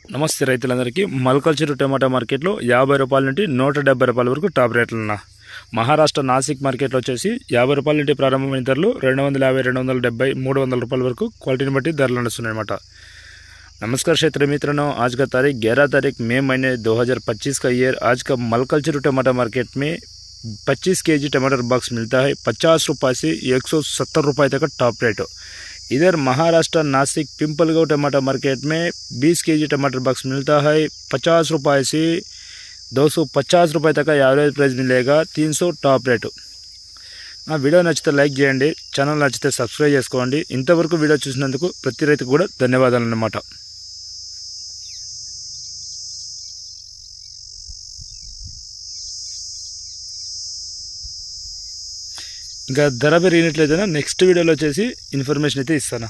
నమస్తే రైతులందరికీ మల్కల్చర్ టమాటా మార్కెట్లో 50 రూపాయల నుండి 170 రూపాయల వరకు టాప్ రేట్లున్న మహారాష్ట్ర నాసిక్ మార్కెట్లో వచ్చేసి 50 రూపాయల నుండి ప్రారంభమైన ధరలు 250, 270, 300 రూపాయల వరకు క్వాలిటీని బట్టి ధరలు నడుస్తున్నాయన్నమాట। नमस्कार क्षेत्र मित्रों, आज का तारीख 11 तारीख मई महीने 2025 का ईयर। आज का मलकल्चर टमाटर मार्केट में 25 केजी टमाटर बॉक्स मिलता है 50 रुपये से 170 रुपये तक का टॉप रेट। इधर महाराष्ट्र नासिक पिंपलगांव टमाटर मार्केट में 20 केजी टमाटर बॉक्स मिलता है 50 रुपये से 250 रुपये तक का एवरेज प्राइस मिलेगा। 300 टॉप रेट। నా వీడియో నచ్చితే లైక్ చేయండి, ఛానల్ నచ్చితే సబ్స్క్రైబ్ చేసుకోండి। ఇంతవరకు వీడియో చూసినందుకు ప్రతి రైతుకు కూడా ధన్యవాదాలు అన్నమాట। ఇంకా ధర పెరిగినట్లయితే నెక్స్ట్ వీడియోలో వచ్చేసి ఇన్ఫర్మేషన్ అయితే ఇస్తాను।